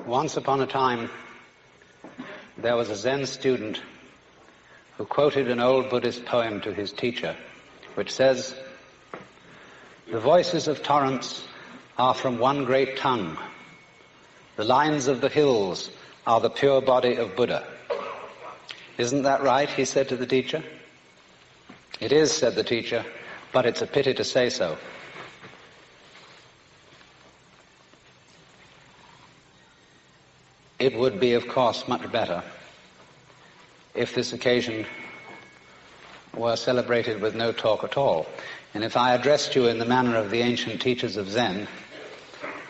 Once upon a time, there was a Zen student who quoted an old Buddhist poem to his teacher, which says, "The voices of torrents are from one great tongue. The lines of the hills are the pure body of Buddha." "Isn't that right?" he said to the teacher. "It is," said the teacher, "but it's a pity to say so." It would be, of course, much better if this occasion were celebrated with no talk at all. And if I addressed you in the manner of the ancient teachers of Zen,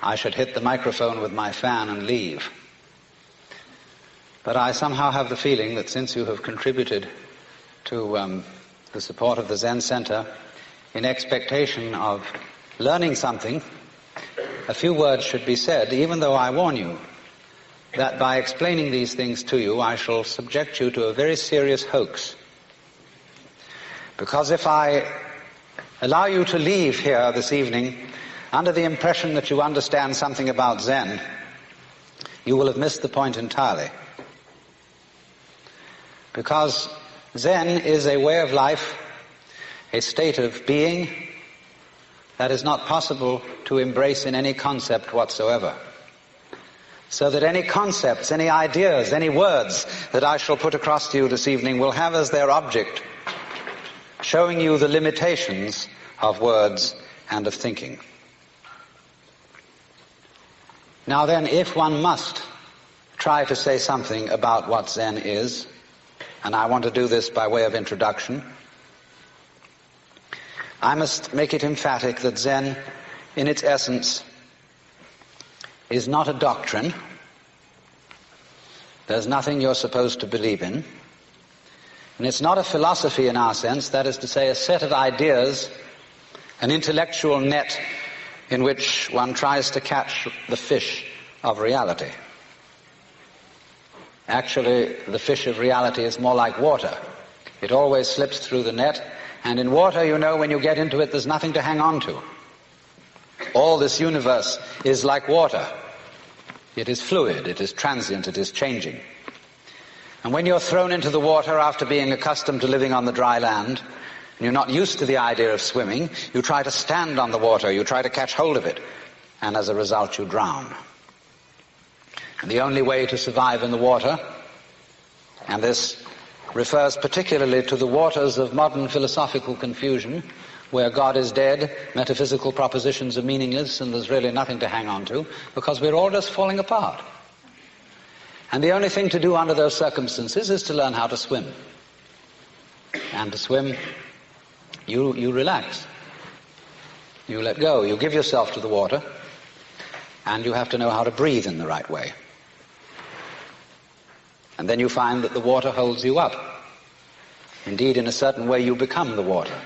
I should hit the microphone with my fan and leave. But I somehow have the feeling that since you have contributed to the support of the Zen Center in expectation of learning something, a few words should be said, even though I warn you that by explaining these things to you, I shall subject you to a very serious hoax. Because if I allow you to leave here this evening under the impression that you understand something about Zen, you will have missed the point entirely. Because Zen is a way of life, a state of being that is not possible to embrace in any concept whatsoever. So that any concepts, any ideas, any words that I shall put across to you this evening will have as their object showing you the limitations of words and of thinking. Now then, if one must try to say something about what Zen is, and I want to do this by way of introduction, I must make it emphatic that Zen, in its essence, is not a doctrine. There's nothing you're supposed to believe in. And it's not a philosophy in our sense, that is to say, a set of ideas, an intellectual net in which one tries to catch the fish of reality. Actually, the fish of reality is more like water. It always slips through the net, and in water, you know, when you get into it, there's nothing to hang on to. All this universe is like water. It is fluid, it is transient, it is changing. And when you're thrown into the water after being accustomed to living on the dry land, and you're not used to the idea of swimming, you try to stand on the water, you try to catch hold of it, and as a result you drown. And the only way to survive in the water, and this refers particularly to the waters of modern philosophical confusion, where God is dead, metaphysical propositions are meaningless, and there's really nothing to hang on to, because we're all just falling apart. And the only thing to do under those circumstances is to learn how to swim. And to swim, you relax. You let go. You give yourself to the water, and you have to know how to breathe in the right way. And then you find that the water holds you up. Indeed, in a certain way, you become the water.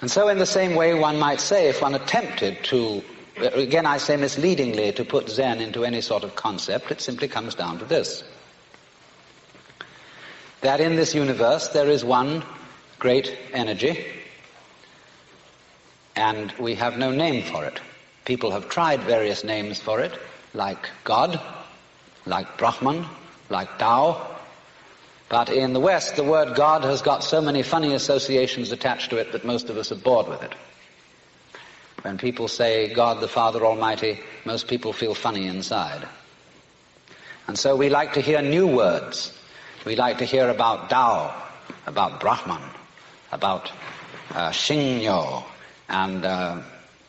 And so in the same way, one might say, if one attempted to, again I say misleadingly, to put Zen into any sort of concept, it simply comes down to this: that in this universe there is one great energy, and we have no name for it. People have tried various names for it, like God, like Brahman, like Tao. But in the West, the word God has got so many funny associations attached to it that most of us are bored with it. When people say God the Father Almighty, most people feel funny inside. And so we like to hear new words. We like to hear about Tao, about Brahman, about Shinyo and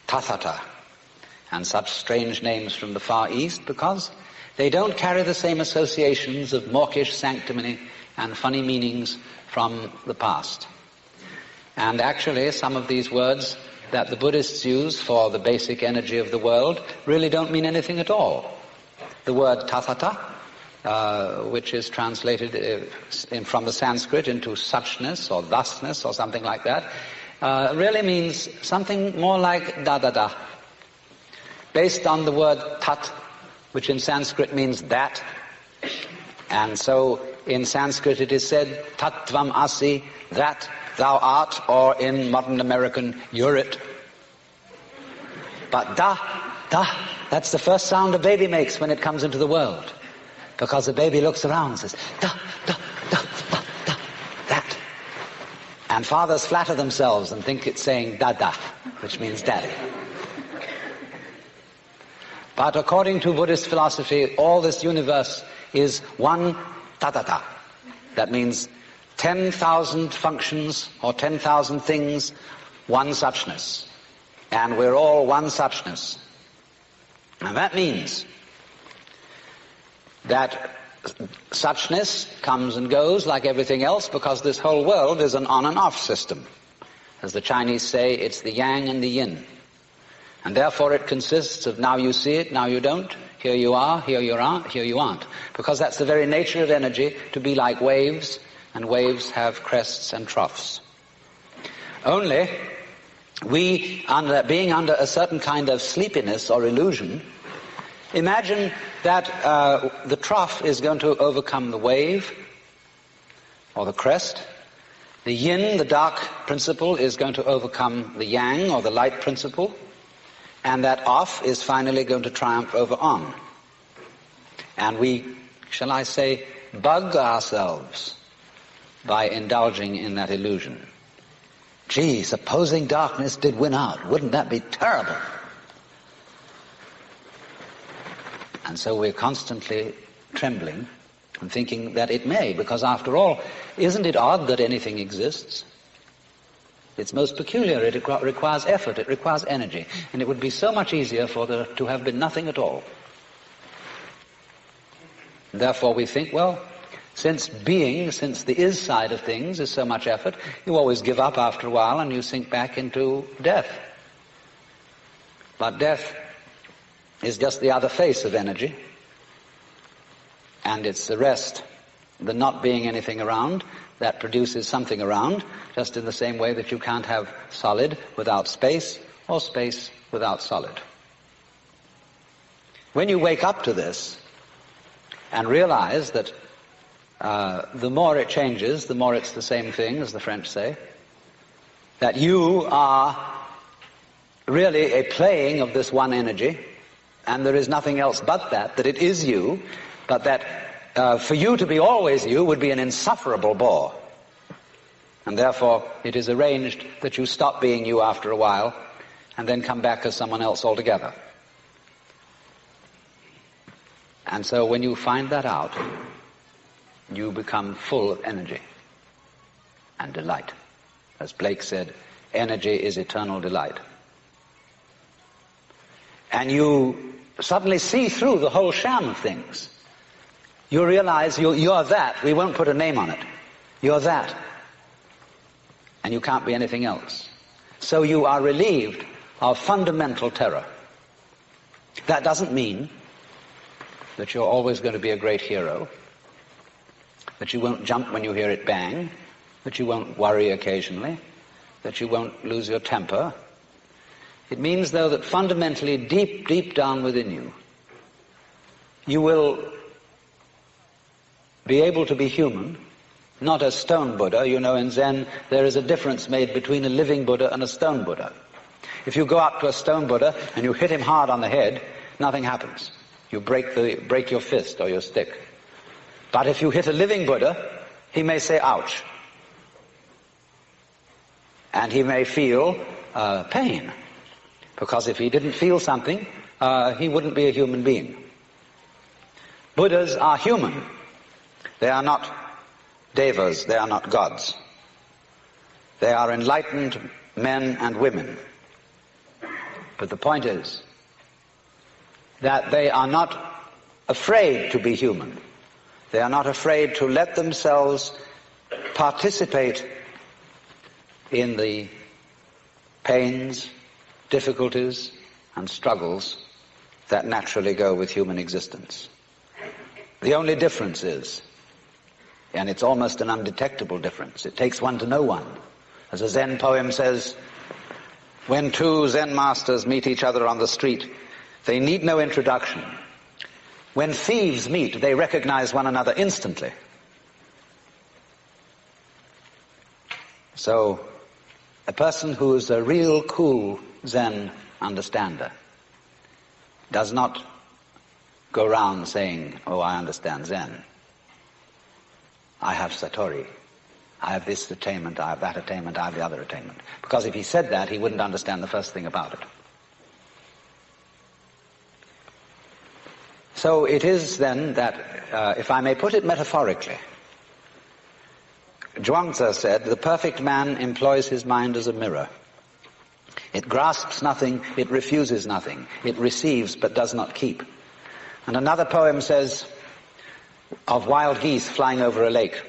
Tathata, and such strange names from the Far East, because they don't carry the same associations of mawkish sanctimony and funny meanings from the past. And actually, some of these words that the Buddhists use for the basic energy of the world really don't mean anything at all. The word tathata, which is translated from the Sanskrit into suchness or thusness or something like that, really means something more like dadada, based on the word tat, which in Sanskrit means that. And so in Sanskrit it is said, tattvam asi, that thou art, or in modern American, you're it. But Da, that's the first sound a baby makes when it comes into the world. Because the baby looks around and says, da, da, da, da, da, that. And fathers flatter themselves and think it's saying da-da, which means daddy. But according to Buddhist philosophy, all this universe is one ta-ta-ta. That means 10,000 functions or 10,000 things, one suchness. And we're all one suchness. And that means that suchness comes and goes like everything else, because this whole world is an on and off system. As the Chinese say, it's the yang and the yin. And therefore it consists of now you see it, now you don't, here you are, here you aren't, here you aren't. Because that's the very nature of energy, to be like waves, and waves have crests and troughs. Only we, being under a certain kind of sleepiness or illusion, imagine that the trough is going to overcome the wave, or the crest. The yin, the dark principle, is going to overcome the yang, or the light principle. And that off is finally going to triumph over on. And we, shall I say, bug ourselves by indulging in that illusion. Gee, supposing darkness did win out, wouldn't that be terrible? And so we're constantly trembling and thinking that it may, because after all, isn't it odd that anything exists? It's most peculiar. It requires effort, it requires energy, and it would be so much easier for there to have been nothing at all. Therefore we think, well, since the is side of things is so much effort, you always give up after a while and you sink back into death. But death is just the other face of energy, and it's the rest, the not being anything around, that produces something around, just in the same way that you can't have solid without space, or space without solid. When you wake up to this and realize that the more it changes, the more it's the same thing, as the French say, that you are really a playing of this one energy, and there is nothing else but that it is you, but that for you to be always you would be an insufferable bore. And therefore it is arranged that you stop being you after a while and then come back as someone else altogether. And so when you find that out, you become full of energy and delight. As Blake said, energy is eternal delight. And you suddenly see through the whole sham of things. You realize you're that. We won't put a name on it. You're that. And you can't be anything else. So you are relieved of fundamental terror. That doesn't mean that you're always going to be a great hero, that you won't jump when you hear it bang, that you won't worry occasionally, that you won't lose your temper. It means, though, that fundamentally, deep, deep down within you, you will be able to be human, not a stone Buddha. You know, in Zen, there is a difference made between a living Buddha and a stone Buddha. If you go up to a stone Buddha and you hit him hard on the head, nothing happens. You break your fist or your stick. But if you hit a living Buddha, he may say, ouch. And he may feel pain. Because if he didn't feel something, he wouldn't be a human being. Buddhas are human. They are not devas, they are not gods. They are enlightened men and women. But the point is that they are not afraid to be human. They are not afraid to let themselves participate in the pains, difficulties, and struggles that naturally go with human existence. The only difference is, and it's almost an undetectable difference, it takes one to know one. As a Zen poem says, when two Zen masters meet each other on the street, they need no introduction. When thieves meet, they recognize one another instantly. So, a person who is a real cool Zen understander does not go round saying, oh, I understand Zen. I have Satori. I have this attainment, I have that attainment, I have the other attainment. Because if he said that, he wouldn't understand the first thing about it. So it is then that, if I may put it metaphorically, Zhuangzi said, the perfect man employs his mind as a mirror. It grasps nothing, it refuses nothing. It receives but does not keep. And another poem says of wild geese flying over a lake.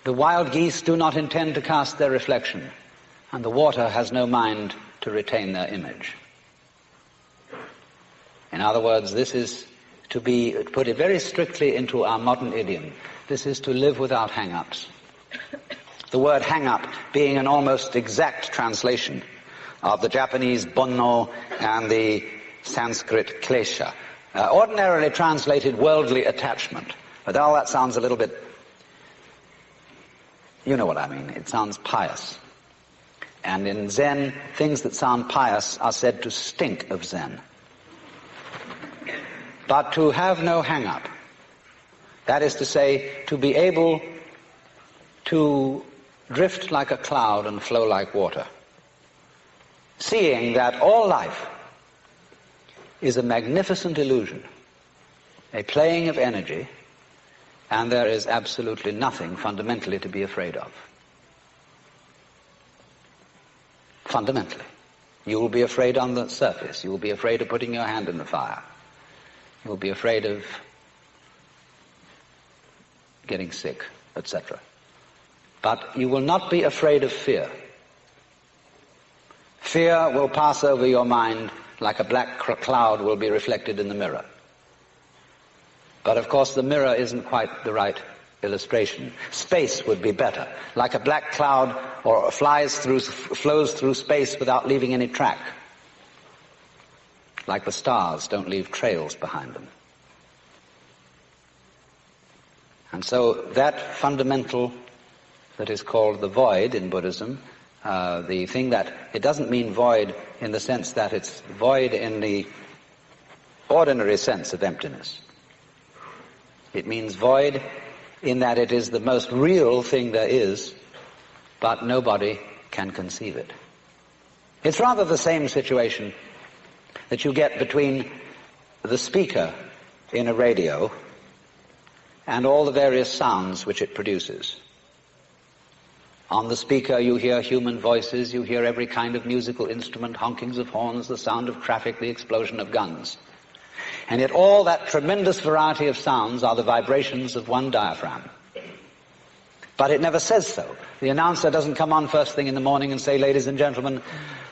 The wild geese do not intend to cast their reflection, and the water has no mind to retain their image. In other words, this is to be, put it very strictly into our modern idiom, this is to live without hang-ups. The word hang-up being an almost exact translation of the Japanese bonno and the Sanskrit klesha. Ordinarily translated worldly attachment. But all that sounds a little bit, you know what I mean, it sounds pious. And in Zen, things that sound pious are said to stink of Zen. But to have no hang-up, that is to say, to be able to drift like a cloud and flow like water, seeing that all life is a magnificent illusion, a playing of energy, and there is absolutely nothing fundamentally to be afraid of. Fundamentally. You will be afraid on the surface. You will be afraid of putting your hand in the fire. You will be afraid of getting sick, etc. But you will not be afraid of fear. Fear will pass over your mind like a black cloud will be reflected in the mirror. But of course the mirror isn't quite the right illustration. Space would be better. Like a black cloud or flows through space without leaving any track. Like the stars don't leave trails behind them. And so that fundamental that is called the void in Buddhism, the thing that, it doesn't mean void in the sense that it's void in the ordinary sense of emptiness. It means void in that it is the most real thing there is, but nobody can conceive it. It's rather the same situation that you get between the speaker in a radio and all the various sounds which it produces. On the speaker you hear human voices, you hear every kind of musical instrument, honkings of horns, the sound of traffic, the explosion of guns. And yet all that tremendous variety of sounds are the vibrations of one diaphragm. But it never says so. The announcer doesn't come on first thing in the morning and say, ladies and gentlemen,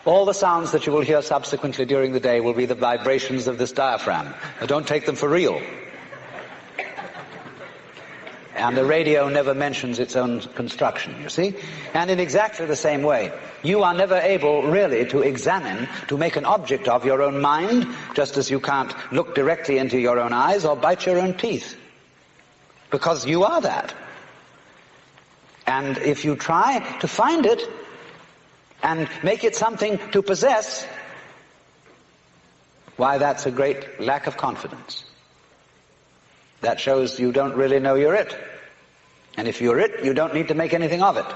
all the sounds that you will hear subsequently during the day will be the vibrations of this diaphragm. Now, don't take them for real. And the radio never mentions its own construction, you see? And in exactly the same way, you are never able really to examine, to make an object of your own mind, just as you can't look directly into your own eyes or bite your own teeth. Because you are that. And if you try to find it and make it something to possess, why, that's a great lack of confidence. That shows you don't really know you're it. And if you're it, you don't need to make anything of it.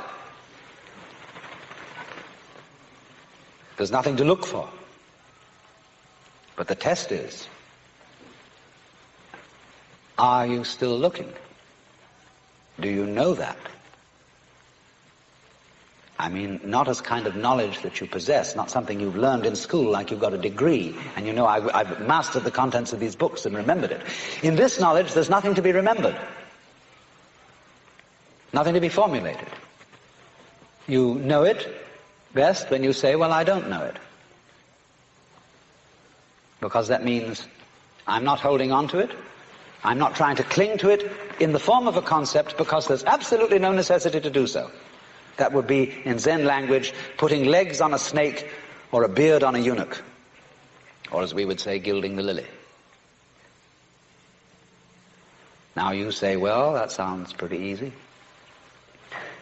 There's nothing to look for. But the test is, are you still looking? Do you know that? I mean, not as kind of knowledge that you possess, not something you've learned in school like you've got a degree, and you know, I've mastered the contents of these books and remembered it. In this knowledge, there's nothing to be remembered. Nothing to be formulated. You know it best when you say, well, I don't know it. Because that means I'm not holding on to it. I'm not trying to cling to it in the form of a concept because there's absolutely no necessity to do so. That would be, in Zen language, putting legs on a snake or a beard on a eunuch. Or as we would say, gilding the lily. Now you say, well, that sounds pretty easy.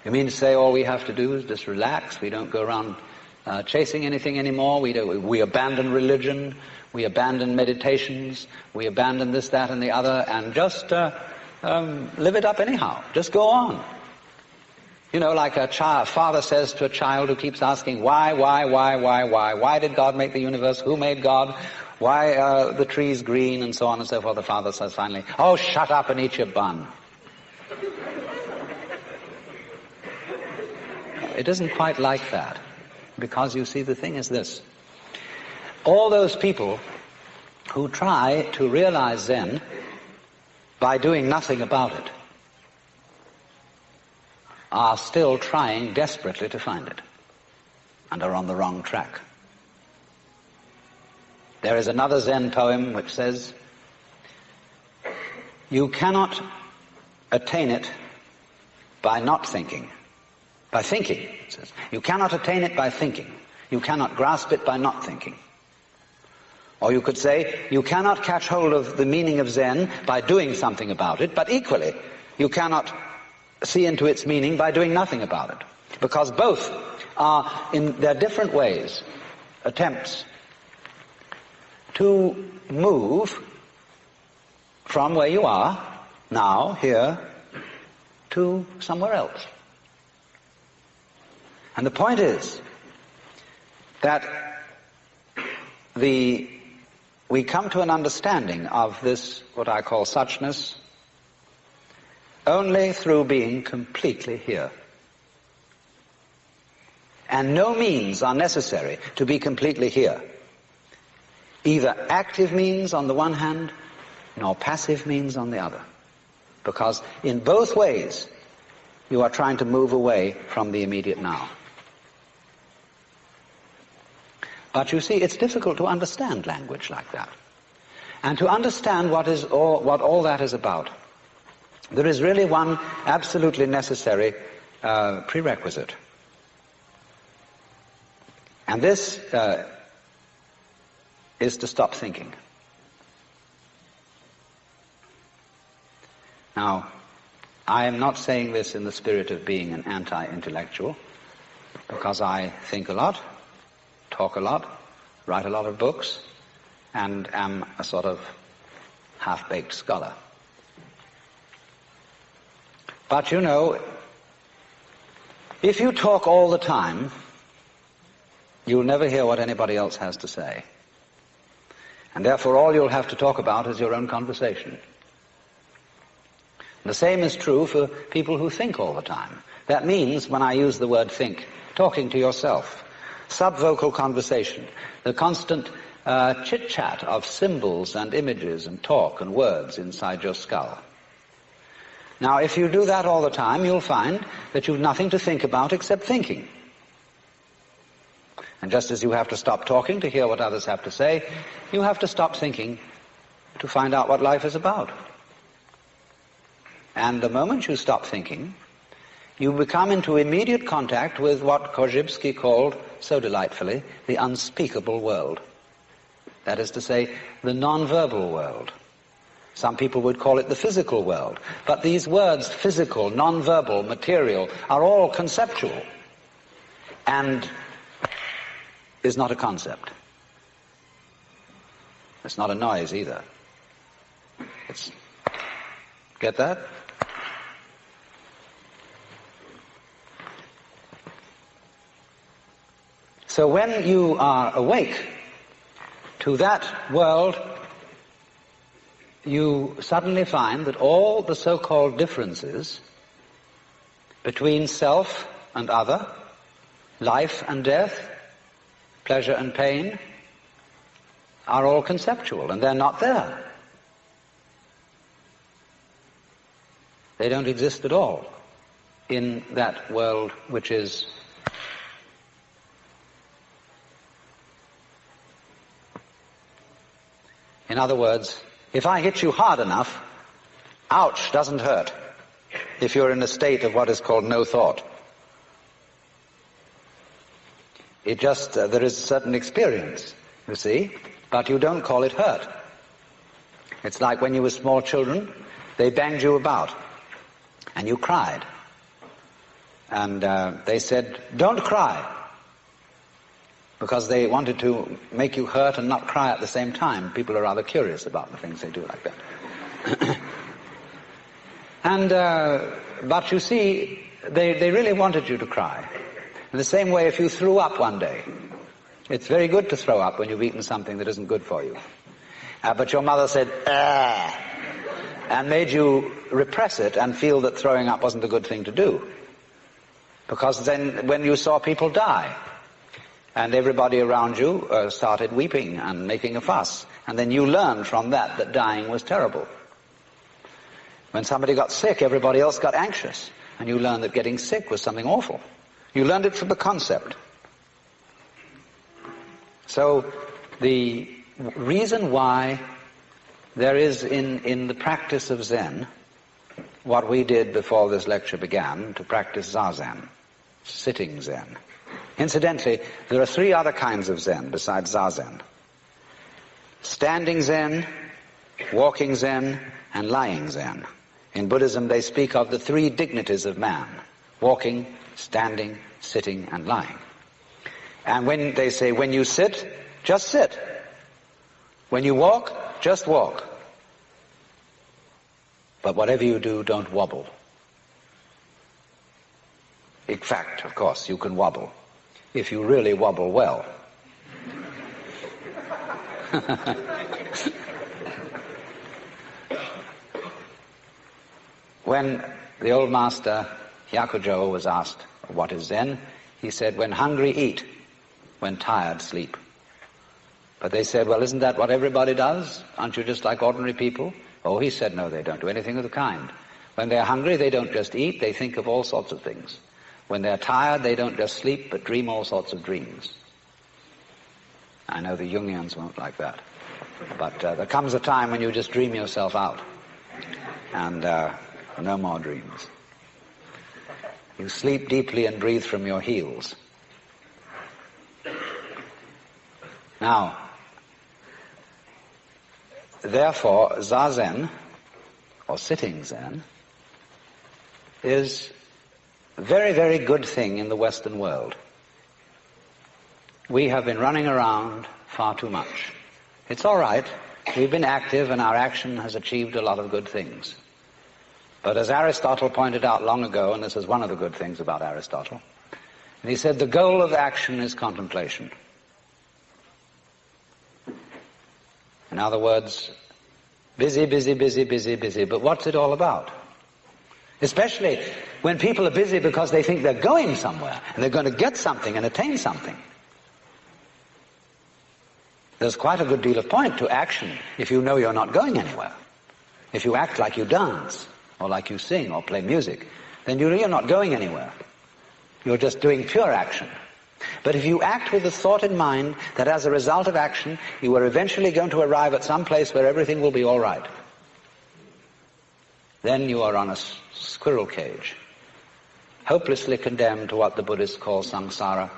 You mean to say all we have to do is just relax? We don't go around chasing anything anymore. We abandon religion, we abandon meditations, we abandon this, that, and the other, and just live it up anyhow. Just go on. You know, like a father says to a child who keeps asking, why? Why did God make the universe? Who made God? Why are the trees green? And so on and so forth. The father says finally, oh, shut up and eat your bun. It isn't quite like that. Because you see, the thing is this. All those people who try to realize Zen by doing nothing about it are still trying desperately to find it and are on the wrong track. There is another Zen poem which says, you cannot attain it by not thinking. By thinking, it says. You cannot attain it by thinking. You cannot grasp it by not thinking. Or you could say, you cannot catch hold of the meaning of Zen by doing something about it, but equally, you cannot see into its meaning by doing nothing about it. Because both are, in their different ways, attempts to move from where you are, now, here, to somewhere else. And the point is that we come to an understanding of this, what I call suchness, only through being completely here. And no means are necessary to be completely here. Either active means on the one hand, nor passive means on the other. Because in both ways, you are trying to move away from the immediate now. But you see, it's difficult to understand language like that. And to understand what all that is about, there is really one absolutely necessary prerequisite. And this is to stop thinking. Now, I am not saying this in the spirit of being an anti-intellectual, because I think a lot, talk a lot, write a lot of books, and am a sort of half-baked scholar. But you know, if you talk all the time, you'll never hear what anybody else has to say. And therefore all you'll have to talk about is your own conversation. The same is true for people who think all the time. That means, when I use the word think, talking to yourself, subvocal conversation, the constant chit-chat of symbols and images and talk and words inside your skull. Now, if you do that all the time, you'll find that you've nothing to think about except thinking. And just as you have to stop talking to hear what others have to say, you have to stop thinking to find out what life is about. And the moment you stop thinking, you become into immediate contact with what Korzybski called, so delightfully, the unspeakable world. That is to say, the non-verbal world. Some people would call it the physical world. But these words, physical, non-verbal, material, are all conceptual. And is not a concept. It's not a noise either. Get that? So when you are awake to that world, you suddenly find that all the so-called differences between self and other, life and death, pleasure and pain, are all conceptual, and they're not there. They don't exist at all in that world which is in other words, if I hit you hard enough, ouch doesn't hurt if you're in a state of what is called no thought. It just, there is a certain experience, you see, but you don't call it hurt. It's like when you were small children, they banged you about, and you cried. And they said, don't cry. because they wanted to make you hurt and not cry at the same time. People are rather curious about the things they do like that. But you see, they really wanted you to cry. In the same way, if you threw up one day, it's very good to throw up when you've eaten something that isn't good for you. But your mother said, "Ah," and made you repress it and feel that throwing up wasn't a good thing to do. Because then when you saw people die, and everybody around you started weeping and making a fuss, and then you learned from that that dying was terrible. When somebody got sick, everybody else got anxious, and you learned that getting sick was something awful. You learned it from the concept. So the reason why there is in the practice of Zen what we did before this lecture began, to practice Zazen, sitting Zen. Incidentally, there are 3 other kinds of Zen besides Zazen: standing Zen, walking Zen, and lying Zen. In Buddhism they speak of the 3 dignities of man: walking, standing, sitting, and lying. And when they say, when you sit, just sit. When you walk, just walk. But whatever you do, don't wobble. In fact, of course, you can wobble, if you really wobble well. When the old master Hyakujo was asked, what is Zen? He said, when hungry, eat. When tired, sleep. But they said, well, isn't that what everybody does? Aren't you just like ordinary people? Oh, he said, no, they don't do anything of the kind. When they're hungry, they don't just eat, they think of all sorts of things. When they're tired, they don't just sleep, but dream all sorts of dreams. I know the Jungians won't like that. But there comes a time when you just dream yourself out. And no more dreams. You sleep deeply and breathe from your heels. Now, therefore, Zazen, or sitting Zen, is a very, very good thing in the Western world. We have been running around far too much. It's all right. We've been active and our action has achieved a lot of good things. But as Aristotle pointed out long ago, and this is one of the good things about Aristotle, and he said the goal of action is contemplation. In other words, busy, busy, busy, busy, busy. But what's it all about? Especially when people are busy because they think they're going somewhere and they're going to get something and attain something. There's quite a good deal of point to action if you know you're not going anywhere. If you act like you dance, or like you sing, or play music, then you're not going anywhere. You're just doing pure action. But if you act with the thought in mind that as a result of action, you are eventually going to arrive at some place where everything will be all right, then you are on a squirrel cage, hopelessly condemned to what the Buddhists call samsara,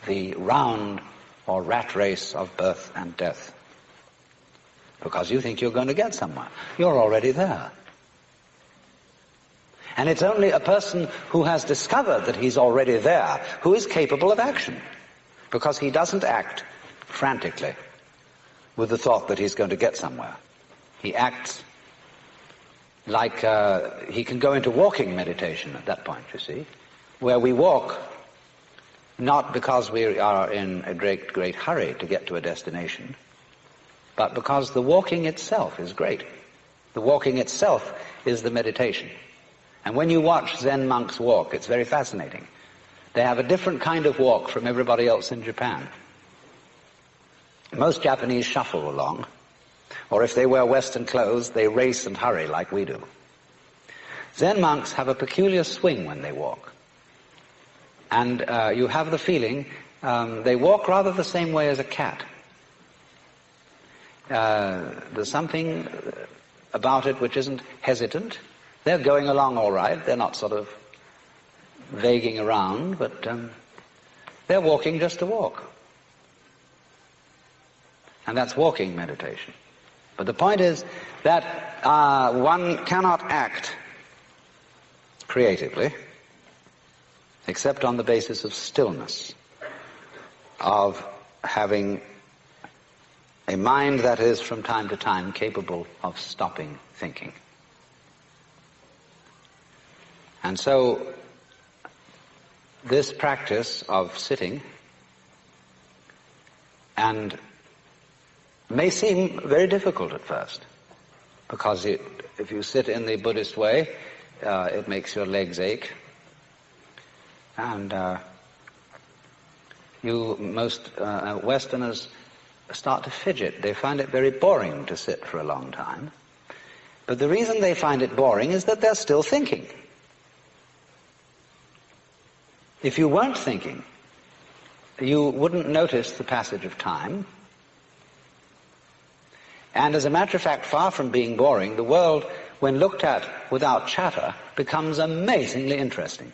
the round or rat race of birth and death. Because you think you're going to get somewhere. You're already there. And it's only a person who has discovered that he's already there who is capable of action, because he doesn't act frantically with the thought that he's going to get somewhere. He acts like he can go into walking meditation at that point, you see, where we walk not because we are in a great, great hurry to get to a destination, but because the walking itself is great. The walking itself is the meditation. And when you watch Zen monks walk, it's very fascinating. They have a different kind of walk from everybody else in Japan. Most Japanese shuffle along, or if they wear Western clothes, they race and hurry like we do. Zen monks have a peculiar swing when they walk. And you have the feeling they walk rather the same way as a cat. There's something about it which isn't hesitant. They're going along all right. They're not sort of vaguing around, but they're walking just to walk. And that's walking meditation. But the point is that one cannot act creatively except on the basis of stillness. of having a mind that is from time to time capable of stopping thinking. And so this practice of sitting and may seem very difficult at first, because if you sit in the Buddhist way, it makes your legs ache, and most Westerners start to fidget. They find it very boring to sit for a long time. But the reason they find it boring is that they're still thinking. If you weren't thinking, you wouldn't notice the passage of time. And as a matter of fact, far from being boring, the world, when looked at without chatter, becomes amazingly interesting.